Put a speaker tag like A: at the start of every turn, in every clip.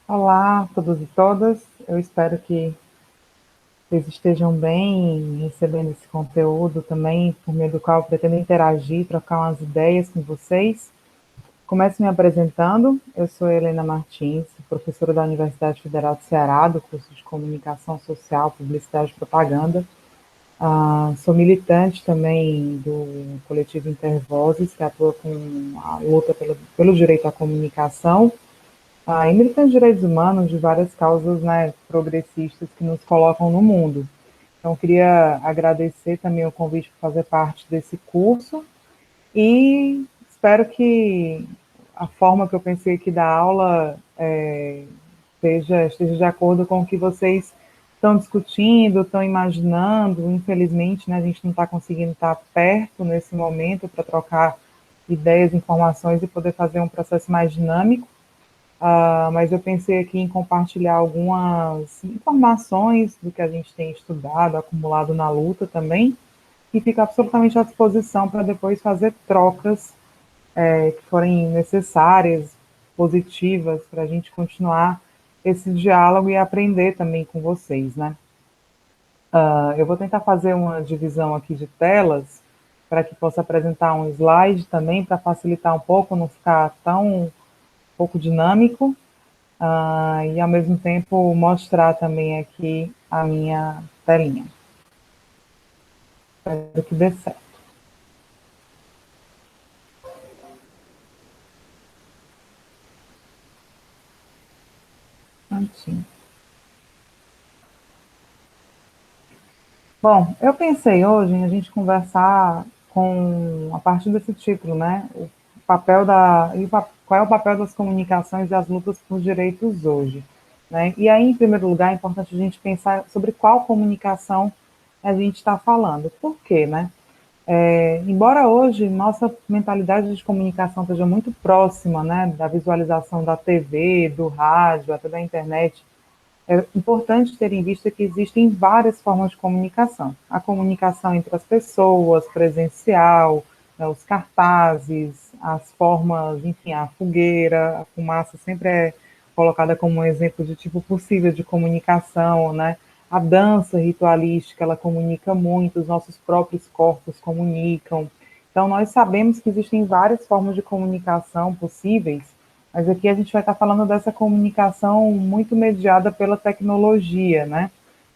A: Olá, todos e todas. Eu espero que vocês estejam bem recebendo esse conteúdo também, por meio do qual eu pretendo interagir, trocar umas ideias com vocês. Começo me apresentando. Eu sou Helena Martins, professora da Universidade Federal do Ceará, do curso de Comunicação Social, Publicidade e Propaganda. Sou militante também do coletivo Intervozes, que atua com a luta pelo direito à comunicação e militante de direitos humanos de várias causas, né, progressistas que nos colocam no mundo. Então, queria agradecer também o convite para fazer parte desse curso e espero que a forma que eu pensei aqui da aula esteja de acordo com o que vocês estão discutindo, estão imaginando. Infelizmente, né, a gente não está conseguindo estar perto nesse momento para trocar ideias, informações e poder fazer um processo mais dinâmico. Mas eu pensei aqui em compartilhar algumas informações do que a gente tem estudado, acumulado na luta também, e fica absolutamente à disposição para depois fazer trocas que forem necessárias, positivas, para a gente continuar esse diálogo e aprender também com vocês, né? Eu vou tentar fazer uma divisão aqui de telas para que possa apresentar um slide também para facilitar um pouco, não ficar tão pouco dinâmico, e ao mesmo tempo mostrar também aqui a minha telinha. Espero que dê certo. Prontinho. Bom, eu pensei hoje em a gente conversar a partir desse título, né? O papel qual é o papel das comunicações e as lutas por direitos hoje, né? E aí, em primeiro lugar, é importante a gente pensar sobre qual comunicação a gente está falando. Por quê, né? Embora hoje nossa mentalidade de comunicação esteja muito próxima, né, da visualização da TV, do rádio, até da internet, é importante ter em vista que existem várias formas de comunicação. A comunicação entre as pessoas, presencial, né, os cartazes, as formas, enfim, a fogueira, a fumaça sempre é colocada como um exemplo de tipo possível de comunicação, né? A dança ritualística, ela comunica muito, os nossos próprios corpos comunicam. Então, nós sabemos que existem várias formas de comunicação possíveis, mas aqui a gente vai estar falando dessa comunicação muito mediada pela tecnologia, né?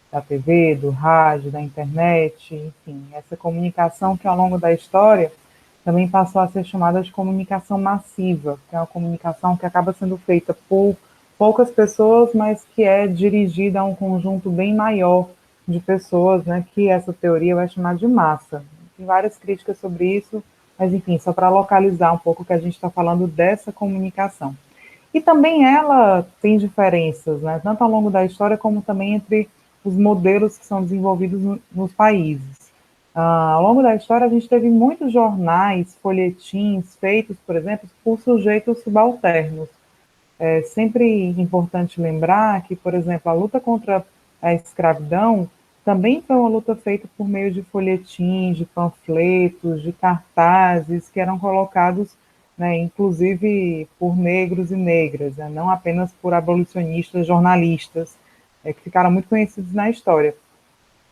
A: Da TV, do rádio, da internet, enfim, essa comunicação que ao longo da história também passou a ser chamada de comunicação massiva, que é uma comunicação que acaba sendo feita por poucas pessoas, mas que é dirigida a um conjunto bem maior de pessoas, né, que essa teoria vai chamar de massa. Tem várias críticas sobre isso, mas enfim, só para localizar um pouco o que a gente está falando dessa comunicação. E também ela tem diferenças, né, tanto ao longo da história como também entre os modelos que são desenvolvidos nos países. Ao longo da história, a gente teve muitos jornais, folhetins feitos, por exemplo, por sujeitos subalternos. É sempre importante lembrar que, por exemplo, a luta contra a escravidão também foi uma luta feita por meio de folhetins, de panfletos, de cartazes que eram colocados, né, inclusive por negros e negras, né, não apenas por abolicionistas, jornalistas, que ficaram muito conhecidos na história.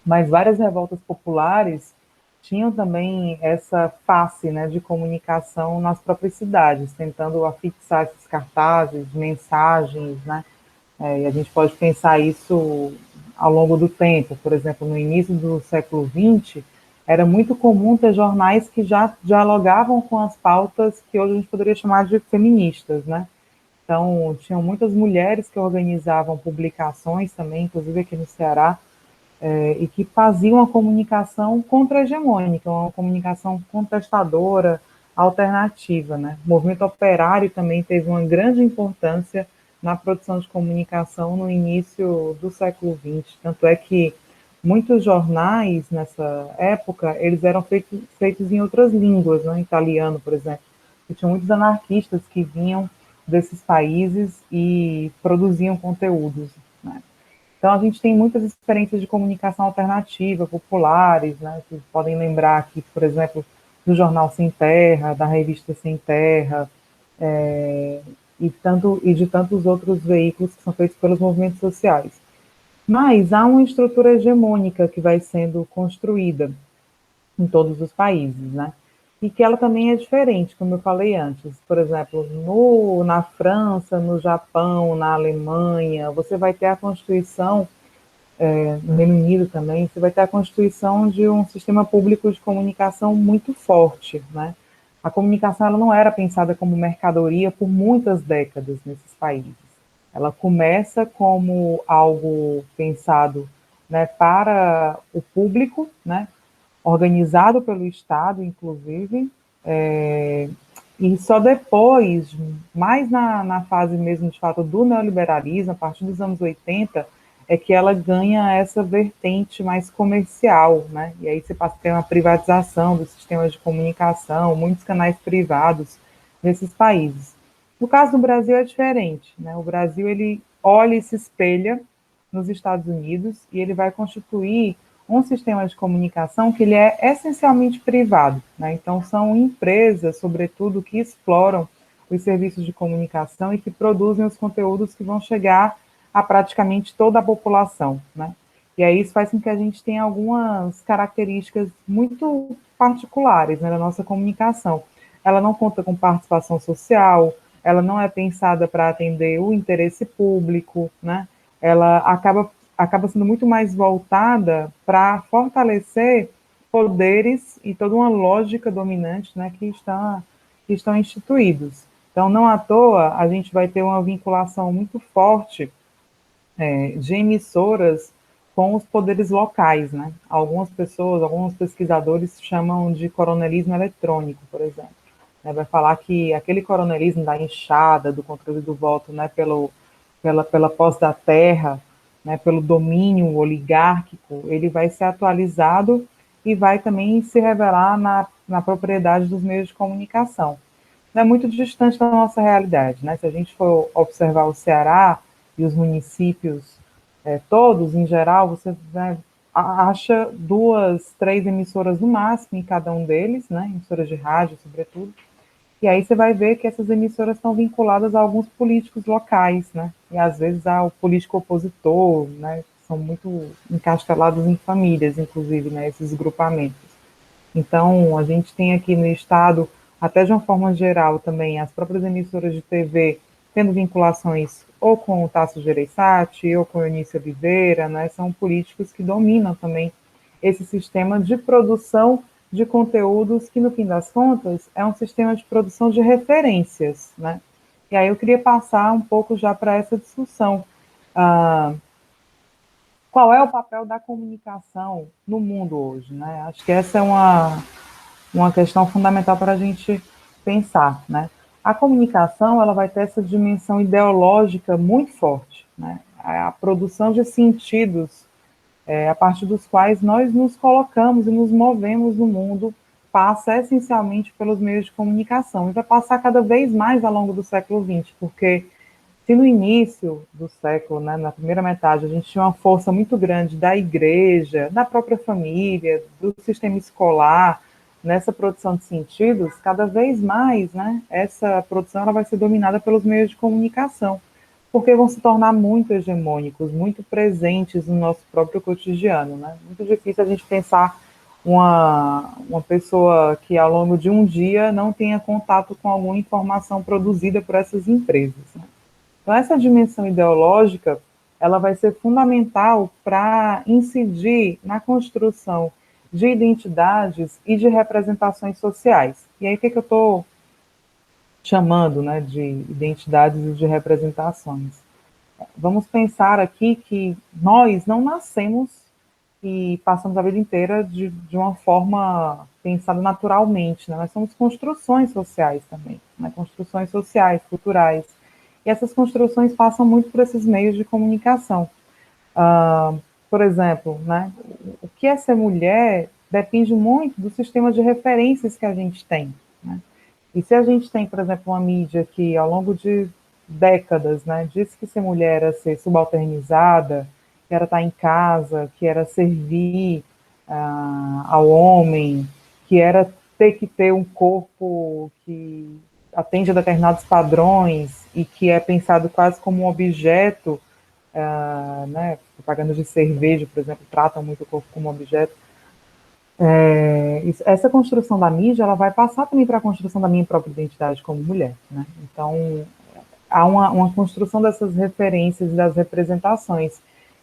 A: Mas várias revoltas populares tinham também essa face, né, de comunicação nas próprias cidades, tentando afixar esses cartazes, mensagens, né, e a gente pode pensar isso ao longo do tempo. Por exemplo, no início do século XX, era muito comum ter jornais que já dialogavam com as pautas que hoje a gente poderia chamar de feministas, né? Então, tinham muitas mulheres que organizavam publicações também, inclusive aqui no Ceará, e que faziam uma comunicação contra-hegemônica, uma comunicação contestadora, alternativa. Né? O movimento operário também teve uma grande importância na produção de comunicação no início do século XX, tanto é que muitos jornais nessa época eles eram feitos em outras línguas, né? Italiano, por exemplo, e tinha muitos anarquistas que vinham desses países e produziam conteúdos. Né? Então, a gente tem muitas experiências de comunicação alternativa, populares, né? Vocês podem lembrar aqui, por exemplo, do jornal Sem Terra, da revista Sem Terra, e de tantos outros veículos que são feitos pelos movimentos sociais. Mas há uma estrutura hegemônica que vai sendo construída em todos os países, né? E que ela também é diferente, como eu falei antes. Por exemplo, na França, no Japão, na Alemanha, você vai ter a Constituição, no Reino Unido também, você vai ter a constituição de um sistema público de comunicação muito forte, né? A comunicação ela não era pensada como mercadoria por muitas décadas nesses países. Ela começa como algo pensado, né, para o público, né, organizado pelo Estado, inclusive, é, e só depois, mais na fase mesmo, de fato, do neoliberalismo, a partir dos anos 80, é que ela ganha essa vertente mais comercial, né? E aí você passa a ter uma privatização dos sistemas de comunicação, muitos canais privados nesses países. No caso do Brasil é diferente, né? O Brasil, ele olha e se espelha nos Estados Unidos e ele vai constituir um sistema de comunicação que ele é essencialmente privado, né? Então são empresas, sobretudo, que exploram os serviços de comunicação e que produzem os conteúdos que vão chegar a praticamente toda a população, né? E aí isso faz com que a gente tenha algumas características muito particulares, né, da nossa comunicação. Ela não conta com participação social, ela não é pensada para atender o interesse público, né? Ela acaba sendo muito mais voltada para fortalecer poderes e toda uma lógica dominante, né, que estão instituídos. Então, não à toa, a gente vai ter uma vinculação muito forte de emissoras com os poderes locais, né? Algumas pessoas, alguns pesquisadores chamam de coronelismo eletrônico, por exemplo. Vai falar que aquele coronelismo da enxada, do controle do voto, né, pela posse da terra, né, pelo domínio oligárquico, ele vai ser atualizado e vai também se revelar na propriedade dos meios de comunicação. Não é muito distante da nossa realidade, né? Se a gente for observar o Ceará e os municípios todos, em geral, você acha duas, três emissoras no máximo em cada um deles, né? Emissoras de rádio, sobretudo. E aí você vai ver que essas emissoras estão vinculadas a alguns políticos locais, né? E às vezes ao político opositor, né? São muito encastelados em famílias, inclusive, né? Esses grupamentos. Então, a gente tem aqui no estado, até de uma forma geral também, as próprias emissoras de TV tendo vinculações ou com o Tasso Gereissati ou com o Eunício Oliveira, né? São políticos que dominam também esse sistema de produção de conteúdos que, no fim das contas, é um sistema de produção de referências, né? E aí eu queria passar um pouco já para essa discussão. Ah, qual é o papel da comunicação no mundo hoje, né? Acho que essa é uma questão fundamental para a gente pensar, né? A comunicação ela vai ter essa dimensão ideológica muito forte, né? A produção de sentidos a partir dos quais nós nos colocamos e nos movemos no mundo passa essencialmente pelos meios de comunicação e vai passar cada vez mais ao longo do século XX, porque se no início do século, né, na primeira metade, a gente tinha uma força muito grande da igreja, da própria família, do sistema escolar, nessa produção de sentidos, cada vez mais, né, essa produção ela vai ser dominada pelos meios de comunicação, porque vão se tornar muito hegemônicos, muito presentes no nosso próprio cotidiano. Né? Muito difícil a gente pensar uma pessoa que ao longo de um dia não tenha contato com alguma informação produzida por essas empresas. Né? Então, essa dimensão ideológica ela vai ser fundamental para incidir na construção de identidades e de representações sociais. E aí, o que eu estou chamando, né, de identidades e de representações? Vamos pensar aqui que nós não nascemos e passamos a vida inteira de uma forma pensada naturalmente, né? Nós somos construções sociais também, né? Construções sociais, culturais. E essas construções passam muito por esses meios de comunicação. Ah, por exemplo, né, o que é ser mulher depende muito do sistema de referências que a gente tem. Né? E se a gente tem, por exemplo, uma mídia que ao longo de décadas né, disse que ser mulher era ser subalternizada, que era estar em casa, que era servir ao homem, que era ter que ter um corpo que atende a determinados padrões e que é pensado quase como um objeto, né, propagandas de cerveja, por exemplo, tratam muito o corpo como objeto. Essa construção da mídia, ela vai passar também para a construção da minha própria identidade como mulher, né? Então, há uma construção dessas referências, das representações.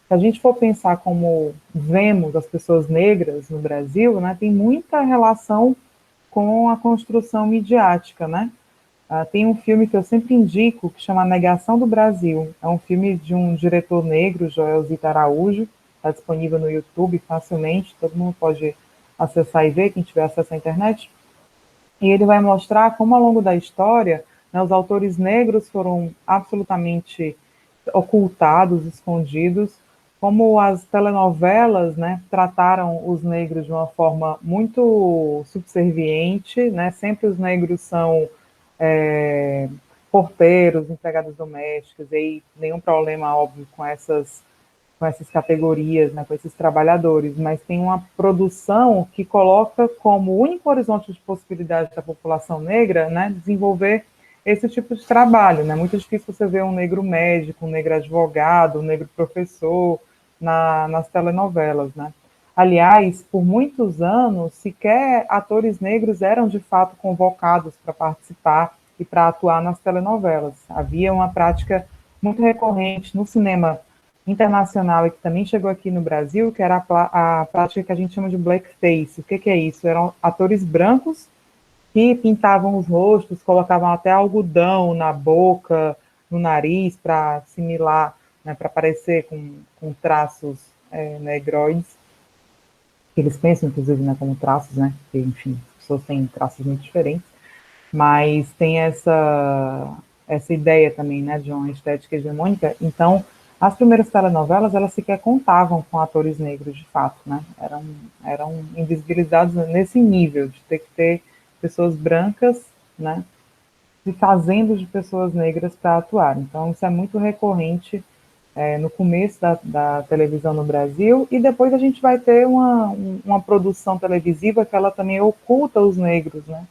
A: Se a gente for pensar como vemos as pessoas negras no Brasil, né, tem muita relação com a construção midiática, né? Tem um filme que eu sempre indico que chama A Negação do Brasil. É um filme de um diretor negro, Joel Zito Araújo. Está disponível no YouTube facilmente, todo mundo pode acessar e ver, quem tiver acesso à internet. E ele vai mostrar como, ao longo da história, né, os autores negros foram absolutamente ocultados, escondidos, como as telenovelas, né, trataram os negros de uma forma muito subserviente, né, sempre os negros são é, porteiros, empregadas domésticas, e aí nenhum problema, óbvio, com essas categorias, né, com esses trabalhadores, mas tem uma produção que coloca como único horizonte de possibilidade da população negra, né, desenvolver esse tipo de trabalho, né? Muito difícil você ver um negro médico, um negro advogado, um negro professor nas telenovelas, né? Aliás, por muitos anos, sequer atores negros eram de fato convocados para participar e para atuar nas telenovelas. Havia uma prática muito recorrente no cinema internacional e que também chegou aqui no Brasil, que era a prática que a gente chama de blackface. O que é isso? Eram atores brancos que pintavam os rostos, colocavam até algodão na boca, no nariz, para assimilar, né, para parecer com traços negroides, que eles pensam, inclusive, né, como traços, né, porque, enfim, as pessoas têm traços muito diferentes, mas tem essa ideia também, né, de uma estética hegemônica. Então, as primeiras telenovelas, elas sequer contavam com atores negros, de fato, né, eram invisibilizados nesse nível, de ter que ter pessoas brancas, né, se fazendo de pessoas negras para atuar. Então, isso é muito recorrente no começo da televisão no Brasil, e depois a gente vai ter uma produção televisiva que ela também oculta os negros, né?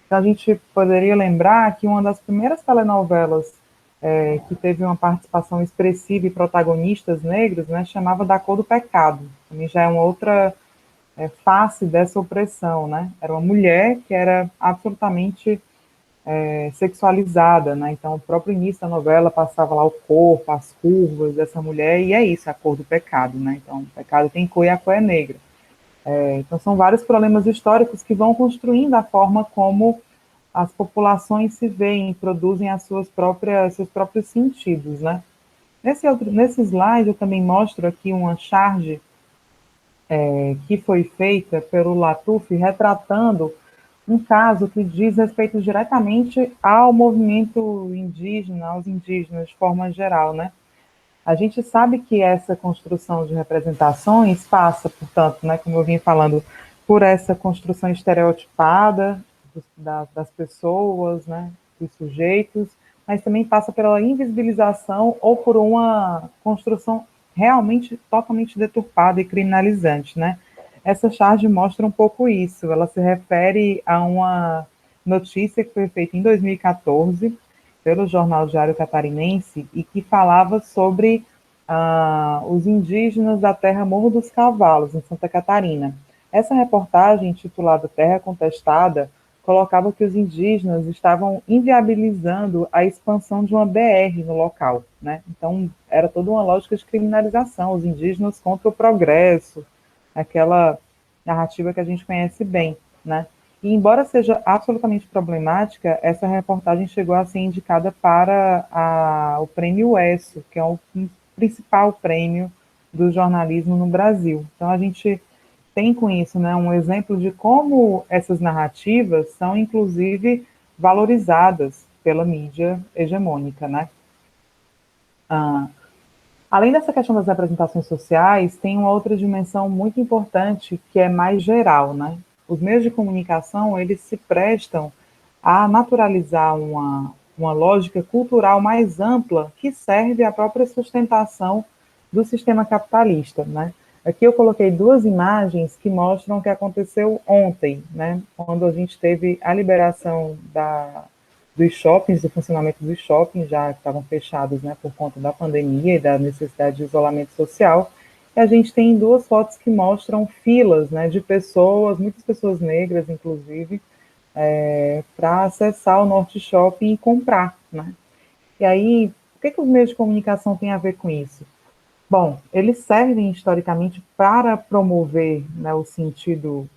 A: Então, a gente poderia lembrar que uma das primeiras telenovelas que teve uma participação expressiva e protagonistas negros, né, chamava Da Cor do Pecado. Também já é uma outra face dessa opressão, né? Era uma mulher que era absolutamente sexualizada, né? Então, o próprio início da novela passava lá o corpo, as curvas dessa mulher, e é isso, a cor do pecado, né? Então, o pecado tem cor e a cor é negra. Então, são vários problemas históricos que vão construindo a forma como as populações se veem, produzem seus próprios sentidos, né? Nesse slide, eu também mostro aqui uma charge que foi feita pelo Latuf, retratando um caso que diz respeito diretamente ao movimento indígena, aos indígenas de forma geral, né? A gente sabe que essa construção de representações passa, portanto, né, como eu vim falando, por essa construção estereotipada das pessoas, né, dos sujeitos, mas também passa pela invisibilização ou por uma construção realmente totalmente deturpada e criminalizante, né? Essa charge mostra um pouco isso. Ela se refere a uma notícia que foi feita em 2014 pelo jornal Diário Catarinense e que falava sobre os indígenas da terra Morro dos Cavalos, em Santa Catarina. Essa reportagem, intitulada Terra Contestada, colocava que os indígenas estavam inviabilizando a expansão de uma BR no local, né? Então, era toda uma lógica de criminalização, os indígenas contra o progresso, aquela narrativa que a gente conhece bem, né? E embora seja absolutamente problemática, essa reportagem chegou a ser indicada para o Prêmio ESSO, que é o principal prêmio do jornalismo no Brasil. Então a gente tem com isso, né, um exemplo de como essas narrativas são, inclusive, valorizadas pela mídia hegemônica, né? Ah, Além dessa questão das representações sociais, tem uma outra dimensão muito importante que é mais geral, né? Os meios de comunicação, eles se prestam a naturalizar uma lógica cultural mais ampla que serve à própria sustentação do sistema capitalista, né? Aqui eu coloquei duas imagens que mostram o que aconteceu ontem, né? Quando a gente teve a liberação dos shoppings, do funcionamento dos shoppings, já estavam fechados, né, por conta da pandemia e da necessidade de isolamento social. E a gente tem duas fotos que mostram filas, né, de pessoas, muitas pessoas negras, inclusive, para acessar o Norte Shopping e comprar, né? E aí, o que os meios de comunicação têm a ver com isso? Bom, eles servem historicamente para promover, né, o sentido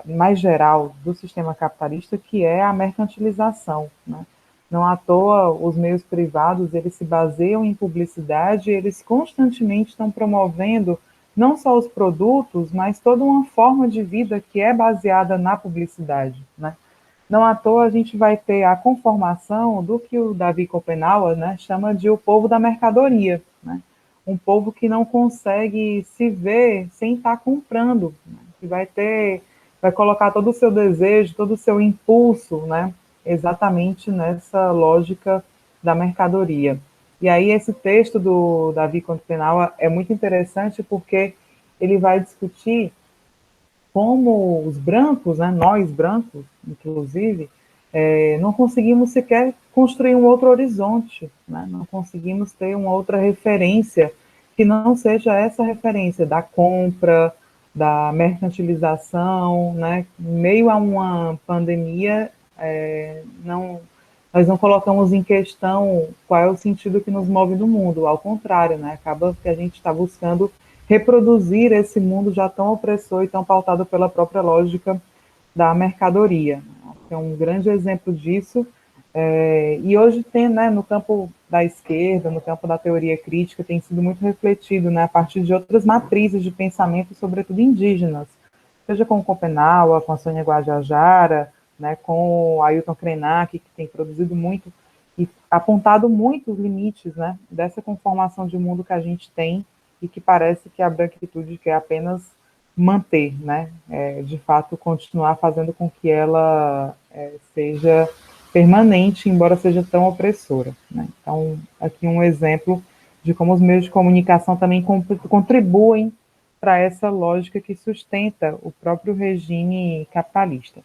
A: mais geral do sistema capitalista, que é a mercantilização, né? Não à toa, os meios privados, eles se baseiam em publicidade, eles constantemente estão promovendo não só os produtos, mas toda uma forma de vida que é baseada na publicidade, né? Não à toa a gente vai ter a conformação do que o Davi Copenauer, né, chama de o povo da mercadoria, né? Um povo que não consegue se ver sem estar comprando, né? Que vai colocar todo o seu desejo, todo o seu impulso, né, exatamente nessa lógica da mercadoria. E aí esse texto do Davi Copenauer é muito interessante porque ele vai discutir como os brancos, né, nós brancos, inclusive, não conseguimos sequer construir um outro horizonte, né? Não conseguimos ter uma outra referência que não seja essa referência da compra, da mercantilização, né? Em meio a uma pandemia, nós não colocamos em questão qual é o sentido que nos move no mundo, ao contrário, né? Acaba que a gente está buscando reproduzir esse mundo já tão opressor e tão pautado pela própria lógica da mercadoria. É um grande exemplo disso. E hoje tem, né, no campo da esquerda, no campo da teoria crítica, tem sido muito refletido, né, a partir de outras matrizes de pensamento, sobretudo indígenas, seja com o Copenau, com a Sônia Guajajara, né, com o Ailton Krenak, que tem produzido muito e apontado muito os limites, né, dessa conformação de mundo que a gente tem e que parece que a branquitude quer apenas manter, né, de fato continuar fazendo com que ela seja permanente, embora seja tão opressora, né? Então, aqui um exemplo de como os meios de comunicação também contribuem para essa lógica que sustenta o próprio regime capitalista.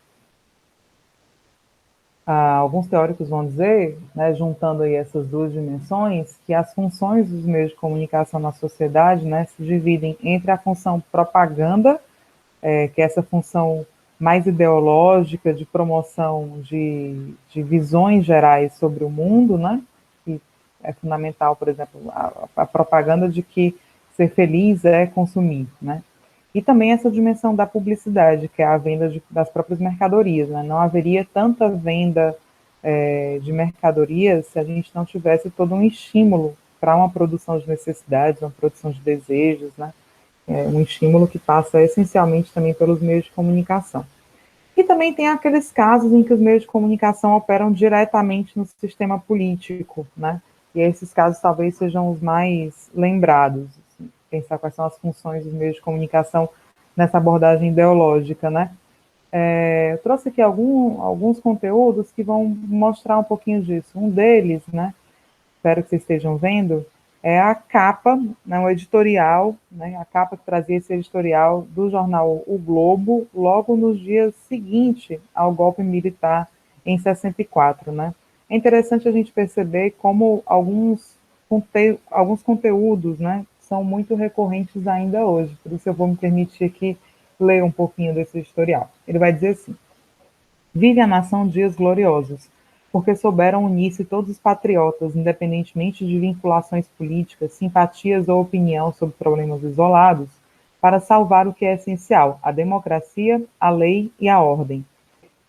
A: Alguns teóricos vão dizer, né, juntando aí essas duas dimensões, que as funções dos meios de comunicação na sociedade, né, se dividem entre a função propaganda, que é essa função mais ideológica de promoção de visões gerais sobre o mundo, né, que é fundamental, por exemplo, a propaganda de que ser feliz é consumir, né, e também essa dimensão da publicidade, que é a venda das próprias mercadorias, né? Não haveria tanta venda de mercadorias se a gente não tivesse todo um estímulo para uma produção de necessidades, uma produção de desejos, né? Um estímulo que passa essencialmente também pelos meios de comunicação. E também tem aqueles casos em que os meios de comunicação operam diretamente no sistema político, né? E esses casos talvez sejam os mais lembrados, assim, pensar quais são as funções dos meios de comunicação nessa abordagem ideológica, né? Eu trouxe aqui alguns conteúdos que vão mostrar um pouquinho disso. Um deles, né, espero que vocês estejam vendo, é a capa, né, um editorial, né, a capa que trazia esse editorial do jornal O Globo, logo nos dias seguintes ao golpe militar em 64, né. É interessante a gente perceber como alguns conteúdos, né, são muito recorrentes ainda hoje, por isso eu vou me permitir aqui ler um pouquinho desse editorial. Ele vai dizer assim: vive a nação dias gloriosos, porque souberam unir-se todos os patriotas, independentemente de vinculações políticas, simpatias ou opinião sobre problemas isolados, para salvar o que é essencial, a democracia, a lei e a ordem.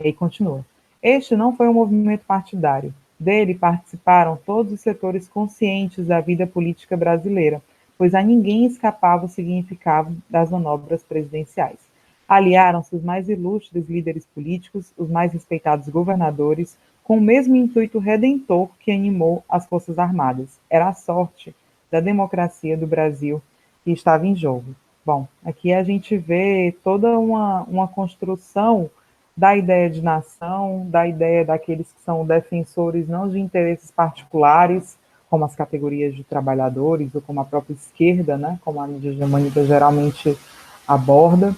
A: E aí continua. Este não foi um movimento partidário. Dele participaram todos os setores conscientes da vida política brasileira, pois a ninguém escapava o significado das manobras presidenciais. Aliaram-se os mais ilustres líderes políticos, os mais respeitados governadores, com o mesmo intuito redentor que animou as Forças Armadas. Era a sorte da democracia do Brasil que estava em jogo. Bom, aqui a gente vê toda uma construção da ideia de nação, da ideia daqueles que são defensores não de interesses particulares, como as categorias de trabalhadores ou como a própria esquerda, né, como a mídia hegemônica geralmente aborda,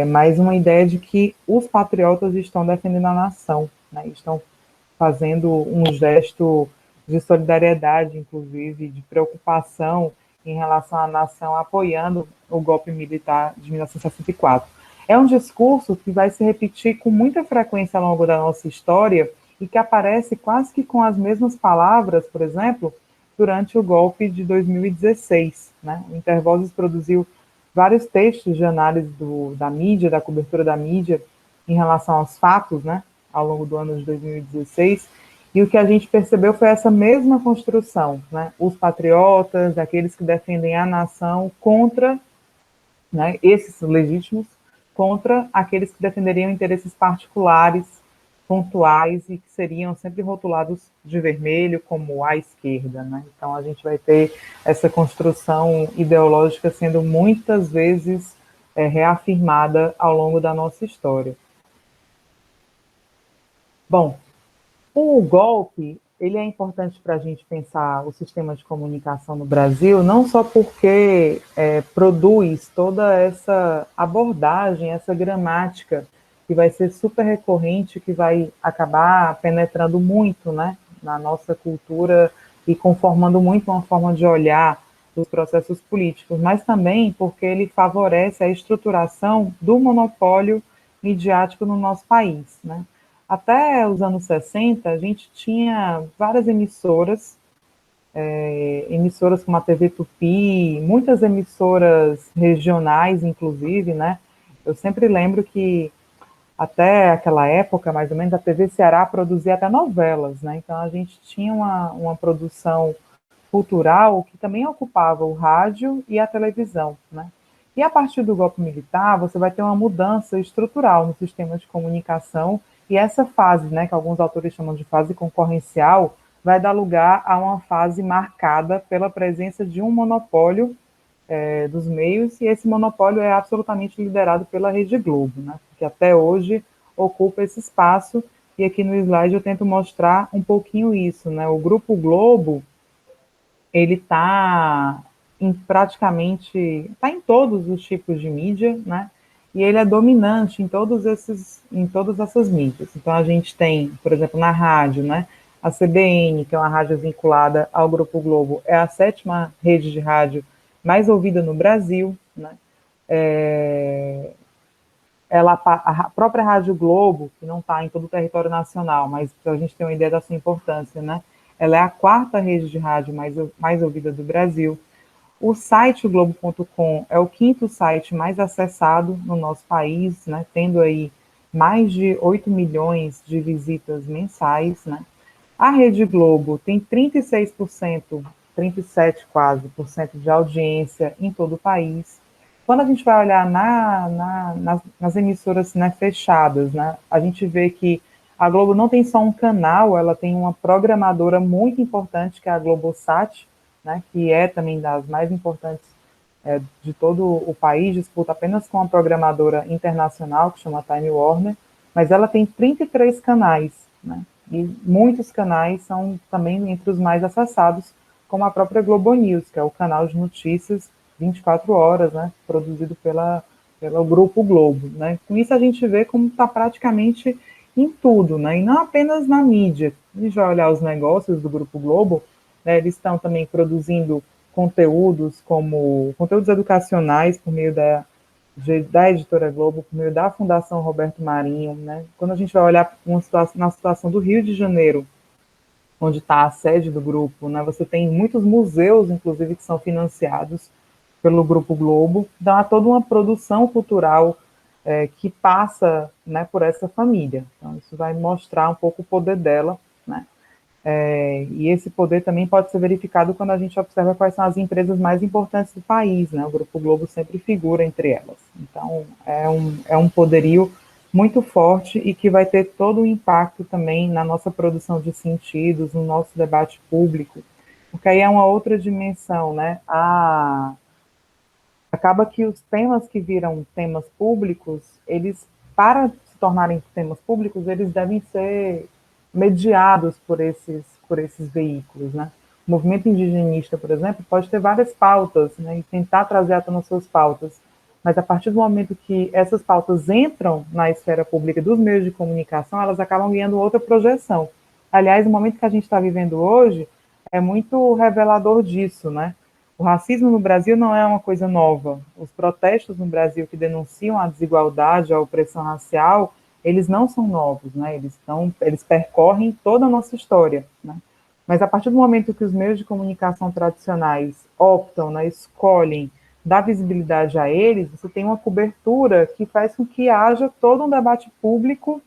A: mas uma ideia de que os patriotas estão defendendo a nação, né, estão fazendo um gesto de solidariedade, inclusive, de preocupação em relação à nação, apoiando o golpe militar de 1964. É um discurso que vai se repetir com muita frequência ao longo da nossa história e que aparece quase que com as mesmas palavras, por exemplo, durante o golpe de 2016. Né? O Intervozes produziu vários textos de análise da mídia, da cobertura da mídia, em relação aos fatos, né, ao longo do ano de 2016, e o que a gente percebeu foi essa mesma construção, né, os patriotas, aqueles que defendem a nação contra, né, esses legítimos, contra aqueles que defenderiam interesses particulares, pontuais e que seriam sempre rotulados de vermelho como a esquerda, né? Então a gente vai ter essa construção ideológica sendo muitas vezes reafirmada ao longo da nossa história. Bom, o golpe, ele é importante para a gente pensar o sistema de comunicação no Brasil, não só porque produz toda essa abordagem, essa gramática, que vai ser super recorrente, que vai acabar penetrando muito, né, na nossa cultura e conformando muito uma forma de olhar os processos políticos, mas também porque ele favorece a estruturação do monopólio midiático no nosso país, né? Até os anos 60, a gente tinha várias emissoras, emissoras como a TV Tupi, muitas emissoras regionais, inclusive, né? Eu sempre lembro que até aquela época, mais ou menos, a TV Ceará produzia até novelas, né? Então a gente tinha uma produção cultural que também ocupava o rádio e a televisão, né? E a partir do golpe militar, você vai ter uma mudança estrutural no sistema de comunicação e essa fase, né, que alguns autores chamam de fase concorrencial, vai dar lugar a uma fase marcada pela presença de um monopólio dos meios, e esse monopólio é absolutamente liderado pela Rede Globo, né, que até hoje ocupa esse espaço, e aqui no slide eu tento mostrar um pouquinho isso, né, o Grupo Globo, ele está em praticamente, está em todos os tipos de mídia, né, e ele é dominante em todas essas mídias. Então a gente tem, por exemplo, na rádio, né, a CBN, que é uma rádio vinculada ao Grupo Globo, é a sétima rede de rádio mais ouvida no Brasil, né? A própria Rádio Globo, que não está em todo o território nacional, mas para a gente ter uma ideia da sua importância, né? Ela é a quarta rede de rádio mais ouvida do Brasil. O site Globo.com é o quinto site mais acessado no nosso país, né? Tendo aí mais de 8 milhões de visitas mensais, né? A Rede Globo tem 36%, 37 quase, por cento de audiência em todo o país. Quando a gente vai olhar nas emissoras, né, fechadas, né, a gente vê que a Globo não tem só um canal, ela tem uma programadora muito importante, que é a Globosat, né, que é também das mais importantes de todo o país, disputa apenas com a programadora internacional, que chama Time Warner, mas ela tem 33 canais, né, e muitos canais são também entre os mais acessados, como a própria Globo News, que é o canal de notícias 24 horas, né, produzido pelo Grupo Globo. Né. Com isso a gente vê como está praticamente em tudo, né, e não apenas na mídia. A gente vai olhar os negócios do Grupo Globo, né, eles estão também produzindo conteúdos como conteúdos educacionais por meio da Editora Globo, por meio da Fundação Roberto Marinho. Né. Quando a gente vai olhar na situação do Rio de Janeiro, onde está a sede do grupo, né, você tem muitos museus, inclusive, que são financiados pelo Grupo Globo. Então, há toda uma produção cultural que passa, né, por essa família. Então, isso vai mostrar um pouco o poder dela, né? E esse poder também pode ser verificado quando a gente observa quais são as empresas mais importantes do país, né? O Grupo Globo sempre figura entre elas. Então, é um poderio muito forte e que vai ter todo o impacto também na nossa produção de sentidos, no nosso debate público, porque aí é uma outra dimensão, né? Acaba que os temas que viram temas públicos, eles, para se tornarem temas públicos, eles devem ser mediados por esses veículos, né? O movimento indigenista, por exemplo, pode ter várias pautas, né, e tentar trazer à tona suas pautas, mas a partir do momento que essas pautas entram na esfera pública dos meios de comunicação, elas acabam ganhando outra projeção. Aliás, o momento que a gente está vivendo hoje é muito revelador disso, né? O racismo no Brasil não é uma coisa nova. Os protestos no Brasil que denunciam a desigualdade, a opressão racial, eles não são novos, né? Eles percorrem toda a nossa história, né? Mas a partir do momento que os meios de comunicação tradicionais optam, né, escolhem dar visibilidade a eles, você tem uma cobertura que faz com que haja todo um debate público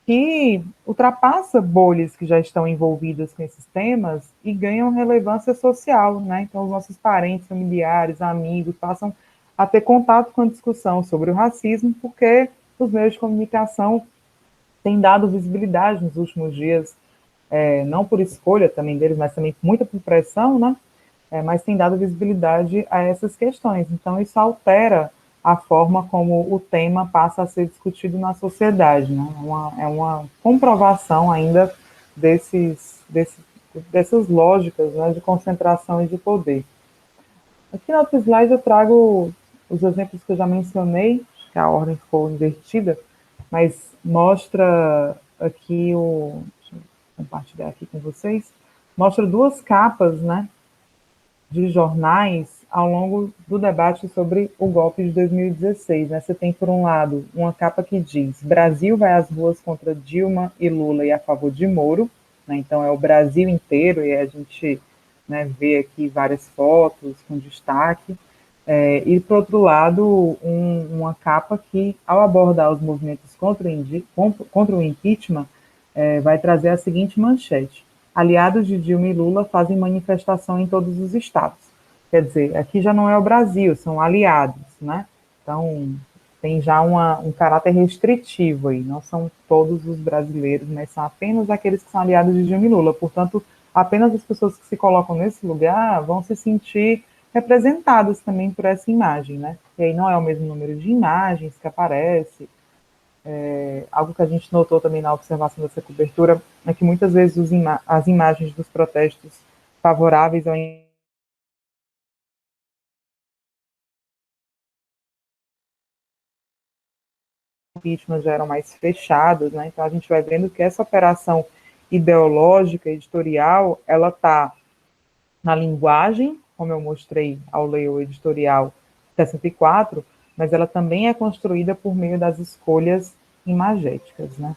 A: que ultrapassa bolhas que já estão envolvidas com esses temas e ganham relevância social, né? Então, os nossos parentes, familiares, amigos passam a ter contato com a discussão sobre o racismo, porque os meios de comunicação têm dado visibilidade nos últimos dias, não por escolha também deles, mas também muita por pressão, né? Mas tem dado visibilidade a essas questões. Então, isso altera a forma como o tema passa a ser discutido na sociedade. Né? É uma comprovação ainda dessas lógicas, né, de concentração e de poder. Aqui no outro slide eu trago os exemplos que eu já mencionei, que a ordem ficou invertida, mas mostra aqui deixa eu compartilhar aqui com vocês, mostra duas capas, né, de jornais ao longo do debate sobre o golpe de 2016. Né? Você tem, por um lado, uma capa que diz: Brasil vai às ruas contra Dilma e Lula e a favor de Moro. Né? Então, é o Brasil inteiro, e a gente, né, vê aqui várias fotos com destaque. E, por outro lado, uma capa que, ao abordar os movimentos contra o impeachment, vai trazer a seguinte manchete: aliados de Dilma e Lula fazem manifestação em todos os estados. Quer dizer, aqui já não é o Brasil, são aliados, né? Então, tem já um caráter restritivo aí, não são todos os brasileiros, mas são apenas aqueles que são aliados de Dilma e Lula. Portanto, apenas as pessoas que se colocam nesse lugar vão se sentir representadas também por essa imagem, né? E aí não é o mesmo número de imagens que aparece. Algo que a gente notou também na observação dessa cobertura é que muitas vezes as imagens dos protestos favoráveis ao impeachment já eram mais fechadas, né? Então a gente vai vendo que essa operação ideológica, editorial, ela está na linguagem, como eu mostrei ao ler o editorial 64, mas ela também é construída por meio das escolhas imagéticas, né?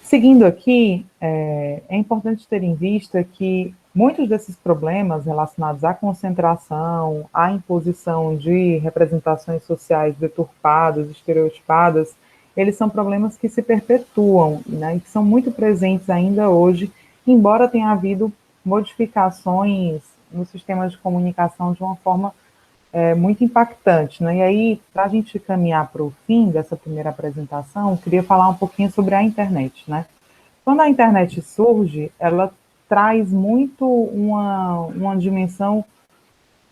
A: Seguindo aqui, é importante ter em vista que muitos desses problemas relacionados à concentração, à imposição de representações sociais deturpadas, estereotipadas, eles são problemas que se perpetuam, né, e que são muito presentes ainda hoje, embora tenha havido modificações no sistema de comunicação de uma forma muito impactante. Né? E aí, para a gente caminhar para o fim dessa primeira apresentação, eu queria falar um pouquinho sobre a internet. Né? Quando a internet surge, ela traz muito uma dimensão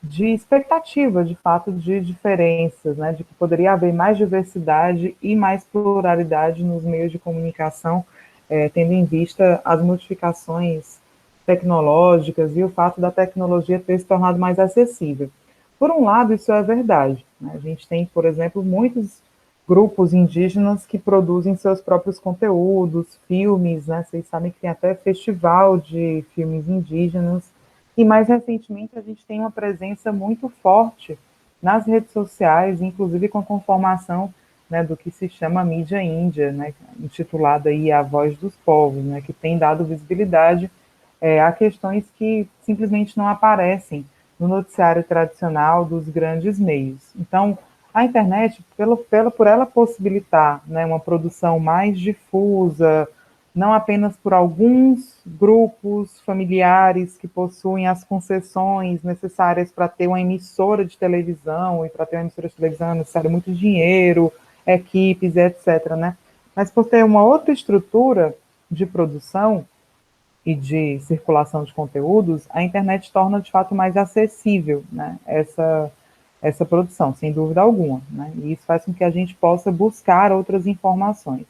A: de expectativa, de fato, de diferenças, né? De que poderia haver mais diversidade e mais pluralidade nos meios de comunicação, tendo em vista as modificações tecnológicas e o fato da tecnologia ter se tornado mais acessível. Por um lado, isso é verdade. Né? A gente tem, por exemplo, muitos grupos indígenas que produzem seus próprios conteúdos, filmes, né? Vocês sabem que tem até festival de filmes indígenas. E mais recentemente a gente tem uma presença muito forte nas redes sociais, inclusive com a conformação, né, do que se chama mídia índia, né, intitulada aí A Voz dos Povos, né, que tem dado visibilidade a questões que simplesmente não aparecem no noticiário tradicional dos grandes meios. Então, a internet, por ela possibilitar, né, uma produção mais difusa, não apenas por alguns grupos familiares que possuem as concessões necessárias para ter uma emissora de televisão, e para ter uma emissora de televisão é necessário muito dinheiro, equipes, etc., né? Mas por ter uma outra estrutura de produção e de circulação de conteúdos, a internet torna de fato mais acessível, né, essa produção, sem dúvida alguma. Né, e isso faz com que a gente possa buscar outras informações.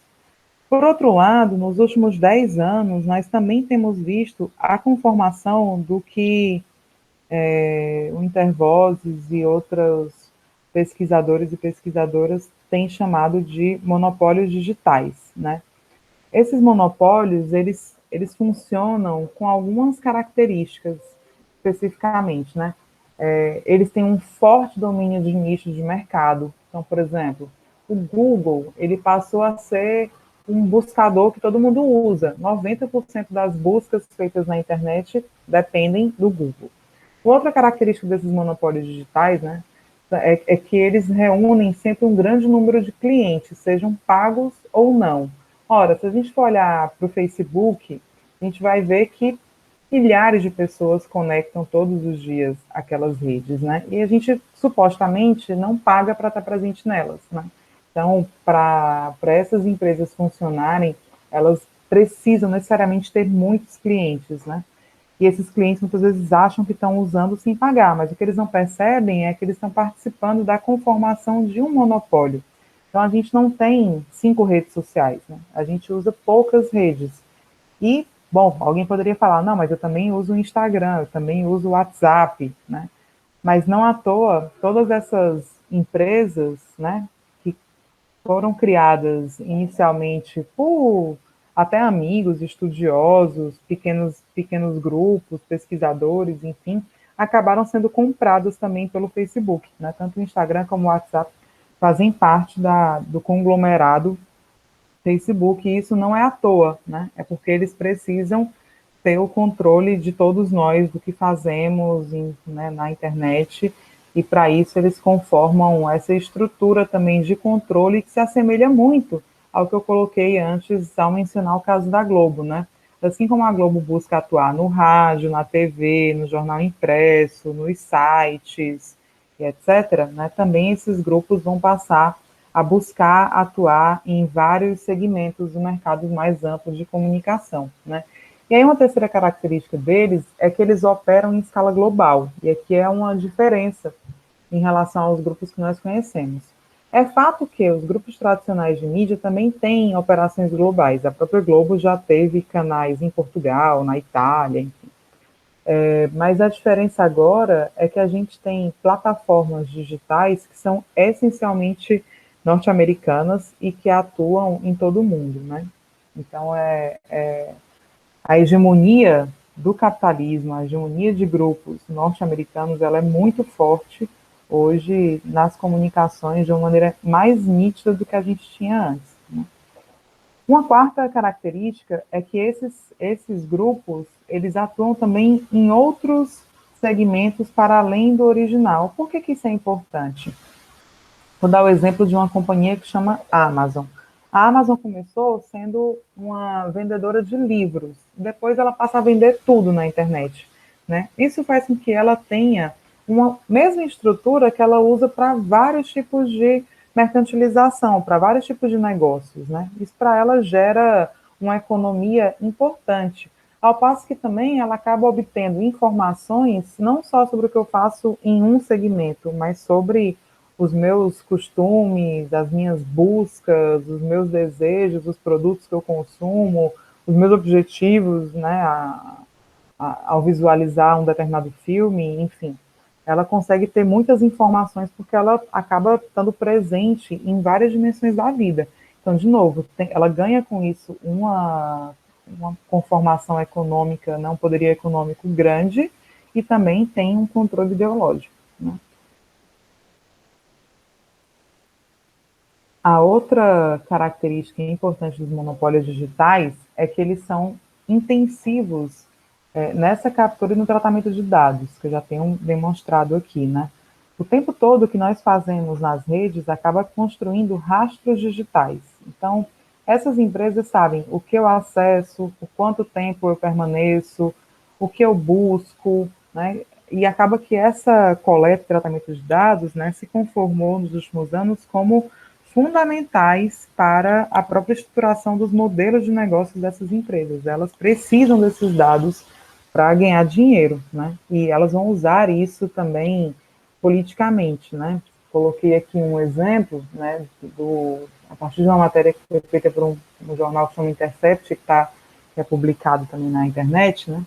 A: Por outro lado, nos últimos 10 anos, nós também temos visto a conformação do que o Intervozes e outros pesquisadores e pesquisadoras têm chamado de monopólios digitais. Né? Esses monopólios, eles funcionam com algumas características especificamente, né? Eles têm um forte domínio de nicho de mercado. Então, por exemplo, o Google, ele passou a ser um buscador que todo mundo usa. 90% das buscas feitas na internet dependem do Google. Outra característica desses monopólios digitais, né, é que eles reúnem sempre um grande número de clientes, sejam pagos ou não. Ora, se a gente for olhar para o Facebook, a gente vai ver que milhares de pessoas conectam todos os dias aquelas redes, né? E a gente supostamente não paga para estar presente nelas, né? Então, para essas empresas funcionarem, elas precisam necessariamente ter muitos clientes, né? E esses clientes muitas vezes acham que estão usando sem pagar, mas o que eles não percebem é que eles estão participando da conformação de um monopólio. Então, a gente não tem 5 redes sociais, né? A gente usa poucas redes. E, bom, alguém poderia falar, não, mas eu também uso o Instagram, eu também uso o WhatsApp, né? Mas não à toa, todas essas empresas, né, que foram criadas inicialmente por até amigos, estudiosos, pequenos grupos, pesquisadores, enfim, acabaram sendo compradas também pelo Facebook, né? Tanto o Instagram como o WhatsApp fazem parte do conglomerado Facebook, e isso não é à toa, né? É porque eles precisam ter o controle de todos nós, do que fazemos né, na internet, e para isso eles conformam essa estrutura também de controle que se assemelha muito ao que eu coloquei antes ao mencionar o caso da Globo, né? Assim como a Globo busca atuar no rádio, na TV, no jornal impresso, nos sites, e etc., né, também esses grupos vão passar a buscar atuar em vários segmentos do mercado mais amplo de comunicação, né? E aí uma terceira característica deles é que eles operam em escala global, e aqui é uma diferença em relação aos grupos que nós conhecemos. É fato que os grupos tradicionais de mídia também têm operações globais. A própria Globo já teve canais em Portugal, na Itália, enfim. Mas a diferença agora é que a gente tem plataformas digitais que são essencialmente norte-americanas e que atuam em todo o mundo, né? Então, a hegemonia do capitalismo, a hegemonia de grupos norte-americanos, ela é muito forte hoje nas comunicações de uma maneira mais nítida do que a gente tinha antes, né? Uma quarta característica é que esses grupos, eles atuam também em outros segmentos para além do original. Por que isso é importante? Vou dar o exemplo de uma companhia que chama Amazon. A Amazon começou sendo uma vendedora de livros, depois ela passa a vender tudo na internet, né? Isso faz com que ela tenha uma mesma estrutura que ela usa para vários tipos de mercantilização, para vários tipos de negócios, né? Isso para ela gera uma economia importante, ao passo que também ela acaba obtendo informações não só sobre o que eu faço em um segmento, mas sobre os meus costumes, as minhas buscas, os meus desejos, os produtos que eu consumo, os meus objetivos, né, ao visualizar um determinado filme, enfim. Ela consegue ter muitas informações porque ela acaba estando presente em várias dimensões da vida. Então, de novo, ela ganha com isso uma conformação econômica, né, um poderio econômico grande, e também tem um controle ideológico, né? A outra característica importante dos monopólios digitais é que eles são intensivos nessa captura e no tratamento de dados, que eu já tenho demonstrado aqui, né? O tempo todo que nós fazemos nas redes acaba construindo rastros digitais. Então, essas empresas sabem o que eu acesso, o quanto tempo eu permaneço, o que eu busco, né? E acaba que essa coleta e tratamento de dados, né, se conformou nos últimos anos como fundamentais para a própria estruturação dos modelos de negócios dessas empresas. Elas precisam desses dados para ganhar dinheiro, né? E elas vão usar isso também politicamente, né? Coloquei aqui um exemplo, né, a partir de uma matéria que foi feita por um jornal que chama Intercept, que é publicado também na internet, né?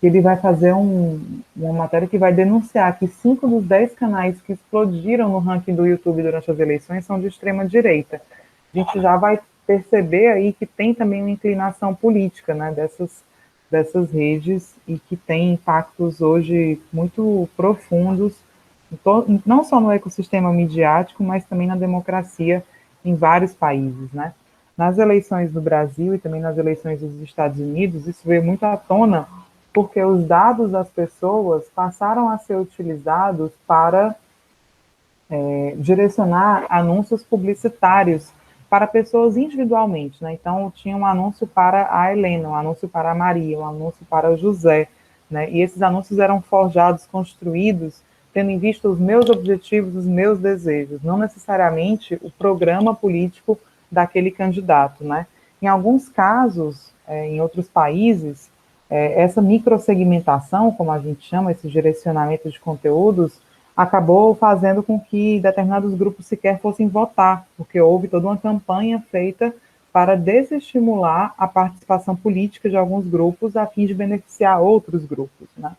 A: Ele vai fazer uma matéria que vai denunciar que 5 dos 10 canais que explodiram no ranking do YouTube durante as eleições são de extrema direita. A gente já vai perceber aí que tem também uma inclinação política, né, dessas redes e que tem impactos hoje muito profundos, não só no ecossistema midiático, mas também na democracia em vários países, né? Nas eleições do Brasil e também nas eleições dos Estados Unidos, isso veio muito à tona porque os dados das pessoas passaram a ser utilizados para direcionar anúncios publicitários para pessoas individualmente, né? Então, tinha um anúncio para a Helena, um anúncio para a Maria, um anúncio para o José, né? E esses anúncios eram forjados, construídos, tendo em vista os meus objetivos, os meus desejos, não necessariamente o programa político daquele candidato, né? Em alguns casos, em outros países, essa microsegmentação, como a gente chama, esse direcionamento de conteúdos, acabou fazendo com que determinados grupos sequer fossem votar, porque houve toda uma campanha feita para desestimular a participação política de alguns grupos a fim de beneficiar outros grupos, né?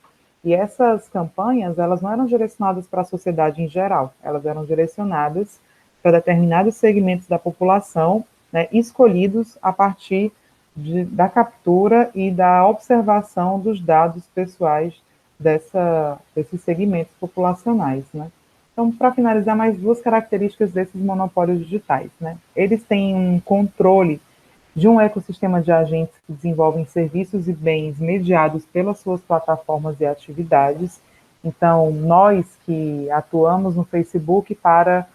A: E essas campanhas, elas não eram direcionadas para a sociedade em geral, elas eram direcionadas para determinados segmentos da população, né, escolhidos a partir da captura e da observação dos dados pessoais desses segmentos populacionais, né? Então, para finalizar, mais duas características desses monopólios digitais, né? Eles têm um controle de um ecossistema de agentes que desenvolvem serviços e bens mediados pelas suas plataformas e atividades. Então, nós que atuamos no Facebook para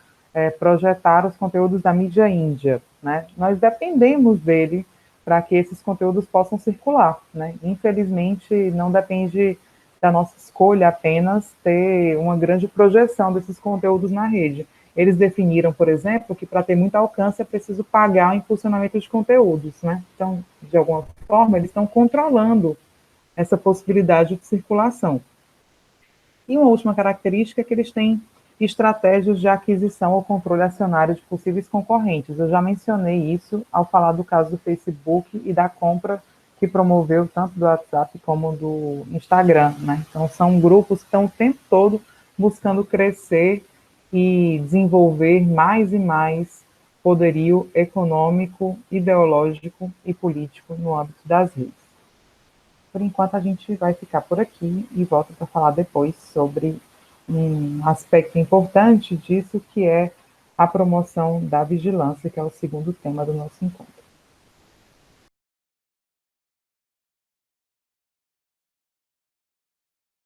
A: projetar os conteúdos da mídia índia, né? Nós dependemos dele para que esses conteúdos possam circular, né? Infelizmente, não depende da nossa escolha apenas ter uma grande projeção desses conteúdos na rede. Eles definiram, por exemplo, que para ter muito alcance é preciso pagar o impulsionamento de conteúdos, né? Então, de alguma forma, eles estão controlando essa possibilidade de circulação. E uma última característica é que eles têm estratégias de aquisição ou controle acionário de possíveis concorrentes. Eu já mencionei isso ao falar do caso do Facebook e da compra que promoveu tanto do WhatsApp como do Instagram, né? Então, são grupos que estão o tempo todo buscando crescer e desenvolver mais e mais poderio econômico, ideológico e político no âmbito das redes. Por enquanto, a gente vai ficar por aqui e volta para falar depois sobre um aspecto importante disso, que é a promoção da vigilância, que é o segundo tema do nosso encontro.